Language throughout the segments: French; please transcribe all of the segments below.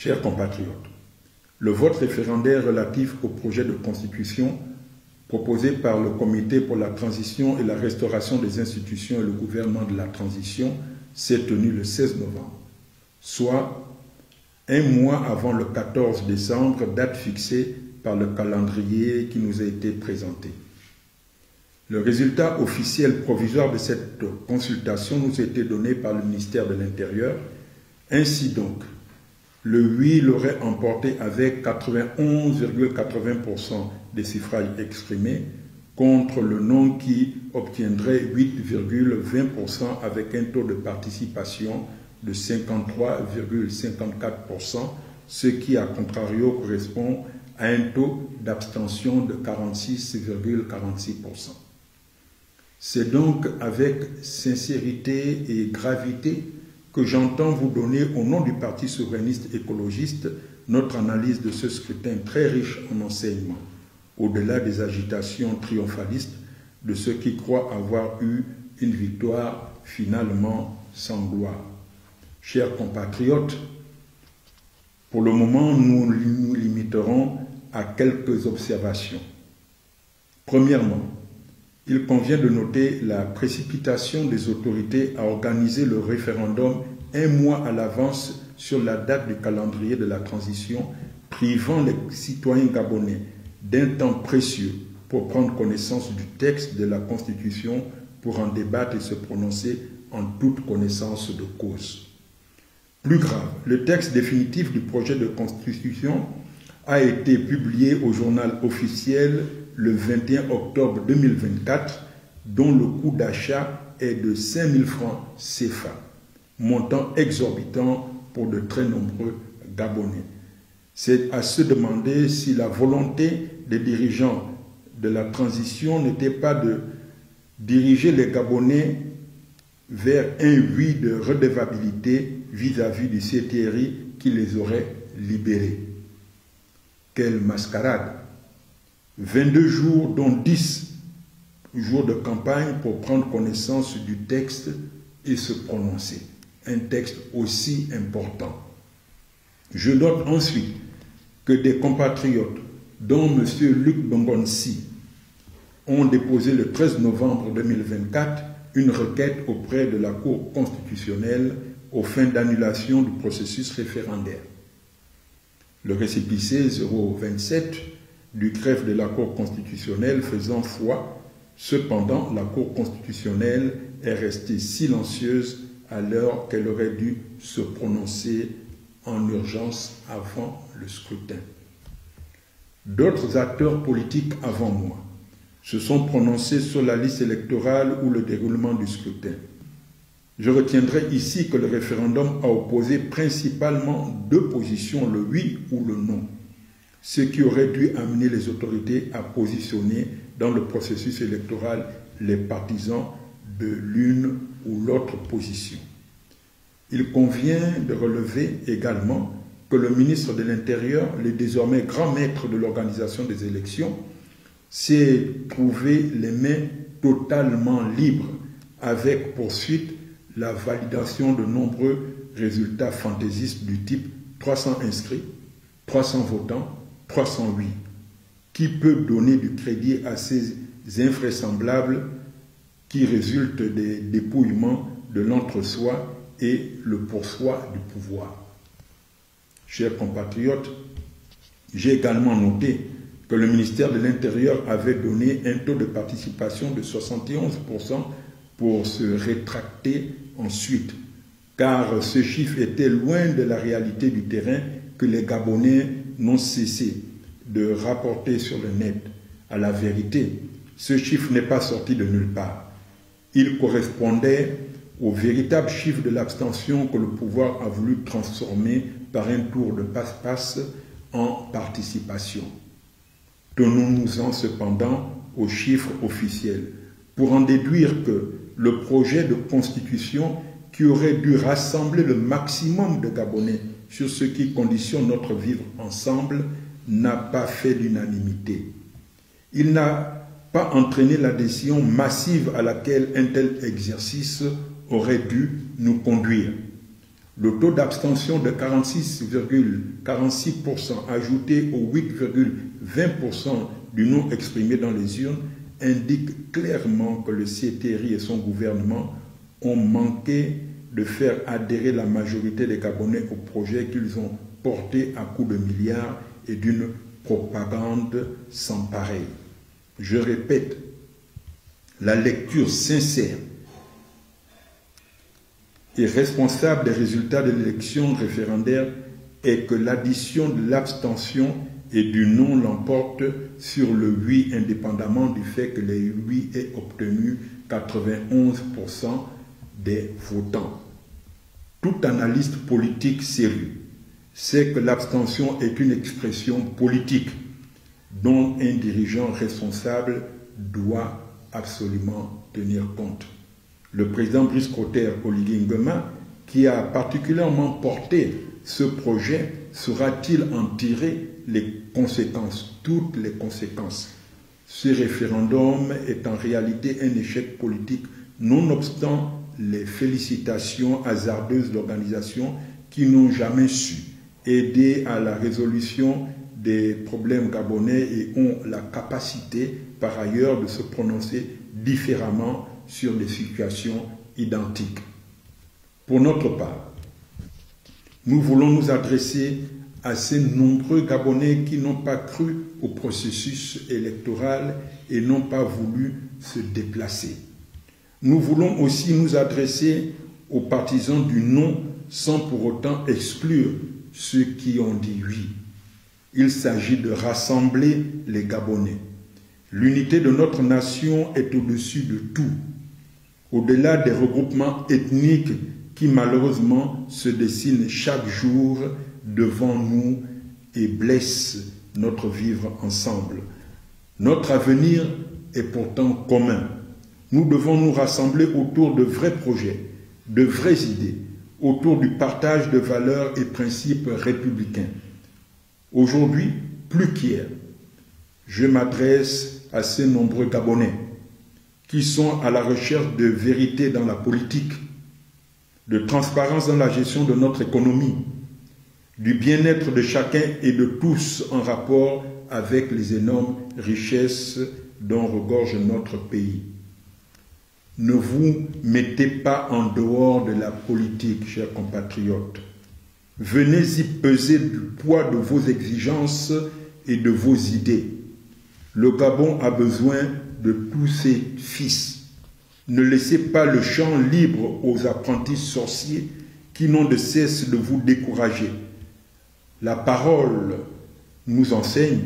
Chers compatriotes, le vote référendaire relatif au projet de constitution proposé par le Comité pour la transition et la restauration des institutions et le gouvernement de la transition s'est tenu le 16 novembre, soit un mois avant le 14 décembre, date fixée par le calendrier qui nous a été présenté. Le résultat officiel provisoire de cette consultation nous a été donné par le ministère de l'Intérieur. Ainsi donc, le oui l'aurait emporté avec 91,80% des suffrages exprimés contre le non qui obtiendrait 8,20% avec un taux de participation de 53,54%, ce qui, à contrario, correspond à un taux d'abstention de 46,46%. C'est donc avec sincérité et gravité que j'entends vous donner, au nom du Parti souverainiste écologiste, notre analyse de ce scrutin très riche en enseignements, au-delà des agitations triomphalistes de ceux qui croient avoir eu une victoire finalement sans gloire. Chers compatriotes, pour le moment, nous nous limiterons à quelques observations. Premièrement, il convient de noter la précipitation des autorités à organiser le référendum un mois à l'avance sur la date du calendrier de la transition, privant les citoyens gabonais d'un temps précieux pour prendre connaissance du texte de la Constitution, pour en débattre et se prononcer en toute connaissance de cause. Plus grave, le texte définitif du projet de Constitution a été publié au journal officiel le 21 octobre 2024, dont le coût d'achat est de 5 000 francs CFA, montant exorbitant pour de très nombreux Gabonais. C'est à se demander si la volonté des dirigeants de la transition n'était pas de diriger les Gabonais vers un oui de redevabilité vis-à-vis du CTRI qui les aurait libérés. Quelle mascarade! 22 jours, dont 10 jours de campagne pour prendre connaissance du texte et se prononcer. Un texte aussi important. Je note ensuite que des compatriotes, dont M. Luc Bongonsi, ont déposé le 13 novembre 2024 une requête auprès de la Cour constitutionnelle aux fins d'annulation du processus référendaire. Le récépissé 027 du greffe de la Cour constitutionnelle faisant foi, cependant, la Cour constitutionnelle est restée silencieuse alors qu'elle aurait dû se prononcer en urgence avant le scrutin. D'autres acteurs politiques avant moi se sont prononcés sur la liste électorale ou le déroulement du scrutin. Je retiendrai ici que le référendum a opposé principalement deux positions, le oui ou le non, ce qui aurait dû amener les autorités à positionner dans le processus électoral les partisans de l'une ou l'autre position. Il convient de relever également que le ministre de l'Intérieur, le désormais grand maître de l'organisation des élections, s'est trouvé les mains totalement libres, avec poursuite la validation de nombreux résultats fantaisistes du type 300 inscrits, 300 votants, 308, qui peut donner du crédit à ces invraisemblables qui résultent des dépouillements de l'entre-soi et le pour-soi du pouvoir. Chers compatriotes, j'ai également noté que le ministère de l'Intérieur avait donné un taux de participation de 71% pour se rétracter ensuite, car ce chiffre était loin de la réalité du terrain que les Gabonais n'ont cessé de rapporter sur le net. À la vérité, ce chiffre n'est pas sorti de nulle part. Il correspondait au véritable chiffre de l'abstention que le pouvoir a voulu transformer par un tour de passe-passe en participation. Tenons-nous-en cependant aux chiffres officiels, pour en déduire que le projet de constitution qui aurait dû rassembler le maximum de Gabonais sur ce qui conditionne notre vivre ensemble n'a pas fait l'unanimité. Il n'a pas entraîné l'adhésion massive à laquelle un tel exercice aurait dû nous conduire. Le taux d'abstention de 46,46% ajouté aux 8,20% du non exprimé dans les urnes indique clairement que le CTRI et son gouvernement ont manqué de faire adhérer la majorité des Gabonais au projet qu'ils ont porté à coups de milliards et d'une propagande sans pareil. Je répète, la lecture sincère et responsable des résultats de l'élection référendaire est que l'addition de l'abstention et du non l'emporte sur le oui, indépendamment du fait que les oui aient obtenu 91% des votants. Tout analyste politique sérieux sait que l'abstention est une expression politique dont un dirigeant responsable doit absolument tenir compte. Le président Brice Clotaire Oligui Nguema, qui a particulièrement porté ce projet, saura-t-il en tirer les conséquences, toutes les conséquences? Ce référendum est en réalité un échec politique, nonobstant les félicitations hasardeuses d'organisations qui n'ont jamais su aider à la résolution des problèmes gabonais et ont la capacité, par ailleurs, de se prononcer différemment sur des situations identiques. Pour notre part, nous voulons nous adresser à ces nombreux Gabonais qui n'ont pas cru au processus électoral et n'ont pas voulu se déplacer. Nous voulons aussi nous adresser aux partisans du non sans pour autant exclure ceux qui ont dit oui. Il s'agit de rassembler les Gabonais. L'unité de notre nation est au-dessus de tout, au-delà des regroupements ethniques qui malheureusement se dessinent chaque jour devant nous et blessent notre vivre ensemble. Notre avenir est pourtant commun. Nous devons nous rassembler autour de vrais projets, de vraies idées, autour du partage de valeurs et principes républicains. Aujourd'hui, plus qu'hier, je m'adresse à ces nombreux Gabonais qui sont à la recherche de vérité dans la politique, de transparence dans la gestion de notre économie, du bien-être de chacun et de tous en rapport avec les énormes richesses dont regorge notre pays. Ne vous mettez pas en dehors de la politique, chers compatriotes. Venez y peser du poids de vos exigences et de vos idées. Le Gabon a besoin de tous ses fils. Ne laissez pas le champ libre aux apprentis sorciers qui n'ont de cesse de vous décourager. La parole nous enseigne,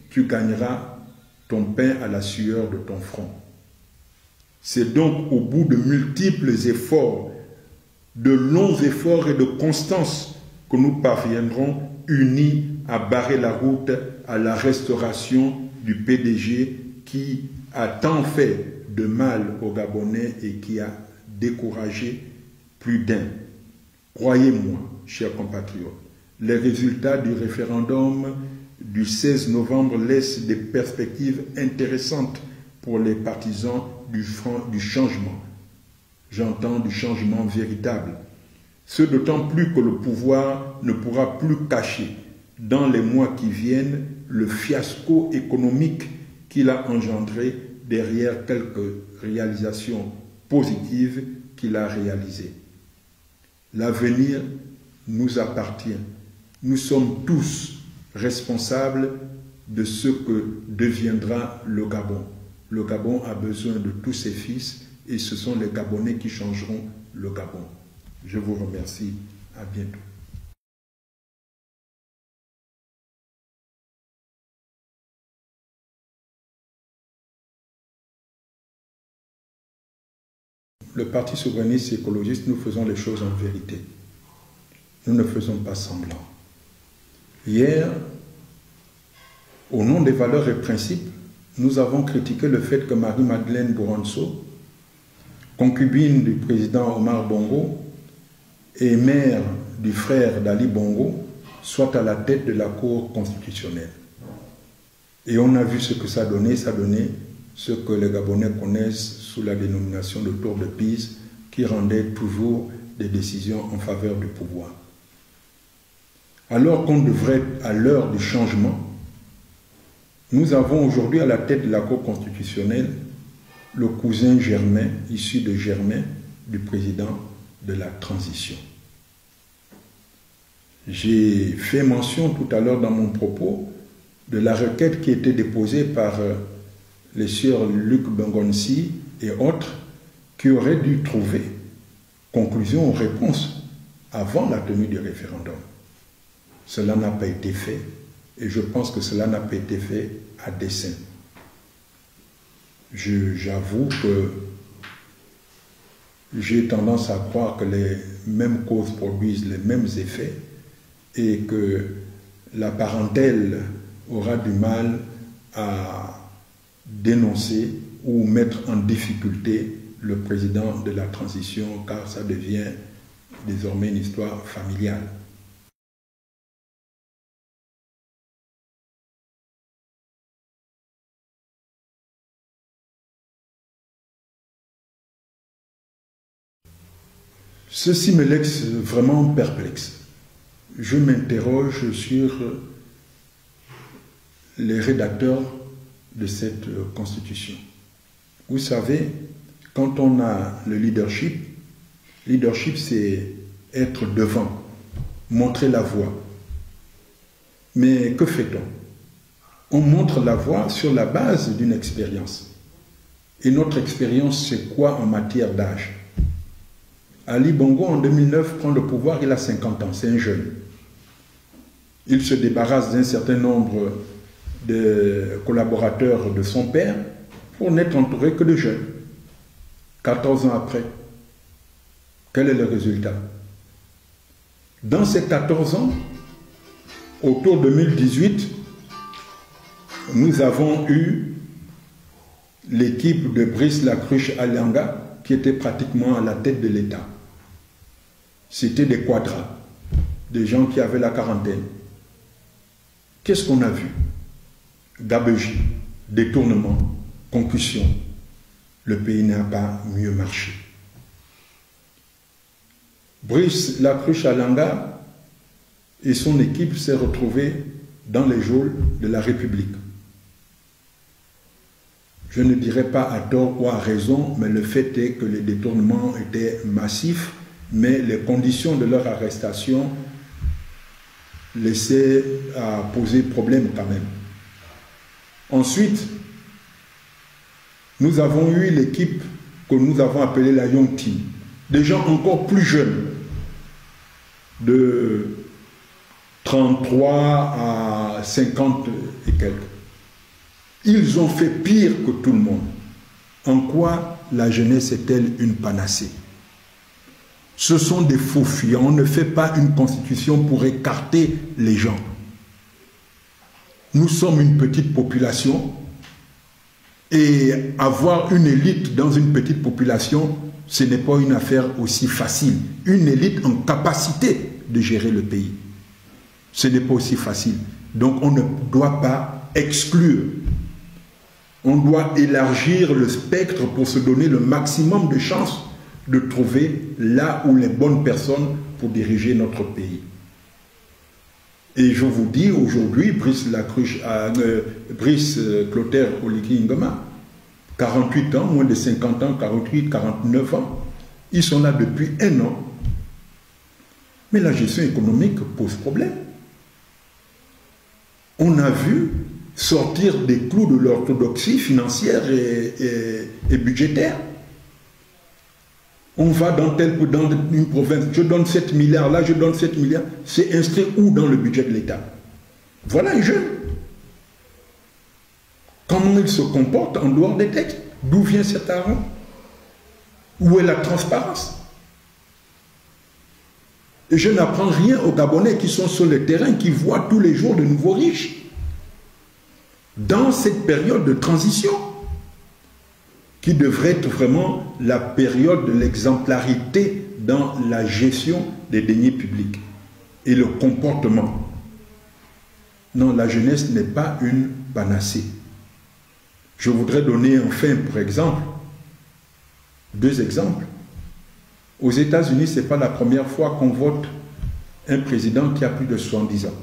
tu gagneras ton pain à la sueur de ton front. C'est donc au bout de multiples efforts, de longs efforts et de constance que nous parviendrons unis à barrer la route à la restauration du PDG qui a tant fait de mal aux Gabonais et qui a découragé plus d'un. Croyez-moi, chers compatriotes, les résultats du référendum du 16 novembre laissent des perspectives intéressantes pour les partisans du changement. J'entends du changement véritable. Ce d'autant plus que le pouvoir ne pourra plus cacher dans les mois qui viennent le fiasco économique qu'il a engendré derrière quelques réalisations positives qu'il a réalisées. L'avenir nous appartient. Nous sommes tous responsables de ce que deviendra le Gabon. Le Gabon a besoin de tous ses fils et ce sont les Gabonais qui changeront le Gabon. Je vous remercie. À bientôt. Le Parti souverainiste et écologiste, nous faisons les choses en vérité. Nous ne faisons pas semblant. Hier, au nom des valeurs et principes, nous avons critiqué le fait que Marie-Madeleine Bouranso, concubine du président Omar Bongo et mère du frère d'Ali Bongo, soit à la tête de la Cour constitutionnelle. Et on a vu ce que ça donnait ce que les Gabonais connaissent sous la dénomination de tour de Pise, qui rendait toujours des décisions en faveur du pouvoir. Alors qu'on devrait être à l'heure du changement, nous avons aujourd'hui à la tête de la Cour constitutionnelle le cousin germain, issu de Germain, du président de la transition. J'ai fait mention tout à l'heure dans mon propos de la requête qui était déposée par les sieurs Luc Bengonsi et autres qui auraient dû trouver conclusion ou réponse avant la tenue du référendum. Cela n'a pas été fait et je pense que cela n'a pas été fait à dessein. J'avoue que j'ai tendance à croire que les mêmes causes produisent les mêmes effets et que la parentèle aura du mal à dénoncer ou mettre en difficulté le président de la transition, car ça devient désormais une histoire familiale. Ceci me laisse vraiment perplexe. Je m'interroge sur les rédacteurs de cette constitution. Vous savez, quand on a le leadership c'est être devant, montrer la voie. Mais que fait-on? On montre la voie sur la base d'une expérience. Et notre expérience, c'est quoi en matière d'âge? Ali Bongo, en 2009, prend le pouvoir, il a 50 ans, c'est un jeune. Il se débarrasse d'un certain nombre de collaborateurs de son père pour n'être entouré que de jeunes. 14 ans après, quel est le résultat? Dans ces 14 ans, autour de 2018, nous avons eu l'équipe de Brice Lacruche Alanga qui était pratiquement à la tête de l'État. C'était des quadras, des gens qui avaient la quarantaine. Qu'est-ce qu'on a vu? Gabegie, détournement, concussion. Le pays n'a pas mieux marché. Brice Lacruche Alanga et son équipe s'est retrouvés dans les geôles de la République. Je ne dirais pas à tort ou à raison, mais le fait est que les détournements étaient massifs, mais les conditions de leur arrestation laissaient à poser problème quand même. Ensuite, nous avons eu l'équipe que nous avons appelée la Young Team, des gens encore plus jeunes, de 33 à 50 et quelques. Ils ont fait pire que tout le monde. En quoi la jeunesse est-elle une panacée? Ce sont des faux fuyants. On ne fait pas une constitution pour écarter les gens. Nous sommes une petite population et avoir une élite dans une petite population, ce n'est pas une affaire aussi facile. Une élite en capacité de gérer le pays, ce n'est pas aussi facile. Donc on ne doit pas exclure. On doit élargir le spectre pour se donner le maximum de chances de trouver là où les bonnes personnes pour diriger notre pays. Et je vous dis aujourd'hui, Brice Clotaire Oligui Nguema, 48 ans, moins de 50 ans, 48, 49 ans, ils sont là depuis 1 an. Mais la gestion économique pose problème. On a vu sortir des clous de l'orthodoxie financière et budgétaire. On va dans une province, je donne 7 milliards, là je donne 7 milliards. C'est inscrit où dans le budget de l'État? Voilà un jeune. Comment il se comporte en dehors des textes? D'où vient cet argent? Où est la transparence? Et je n'apprends rien aux Gabonais qui sont sur le terrain, qui voient tous les jours de nouveaux riches. Dans cette période de transition, qui devrait être vraiment la période de l'exemplarité dans la gestion des deniers publics et le comportement. Non, la jeunesse n'est pas une panacée. Je voudrais donner enfin, pour exemple, 2 exemples. Aux États-Unis, ce n'est pas la première fois qu'on vote un président qui a plus de 70 ans.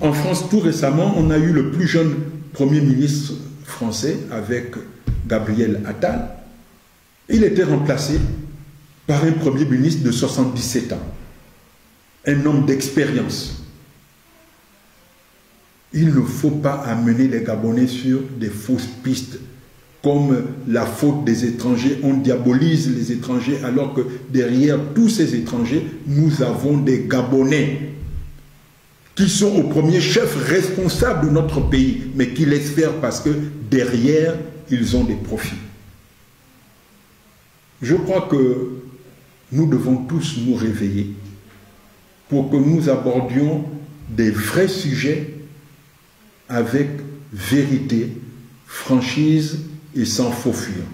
En France, tout récemment, on a eu le plus jeune Premier ministre français avec Gabriel Attal. Il était remplacé par un Premier ministre de 77 ans, un homme d'expérience. Il ne faut pas amener les Gabonais sur des fausses pistes, comme la faute des étrangers. On diabolise les étrangers alors que derrière tous ces étrangers, nous avons des Gabonais qui sont au premier chef responsables de notre pays, mais qui laissent faire parce que derrière, ils ont des profits. Je crois que nous devons tous nous réveiller pour que nous abordions des vrais sujets avec vérité, franchise et sans faux fuir.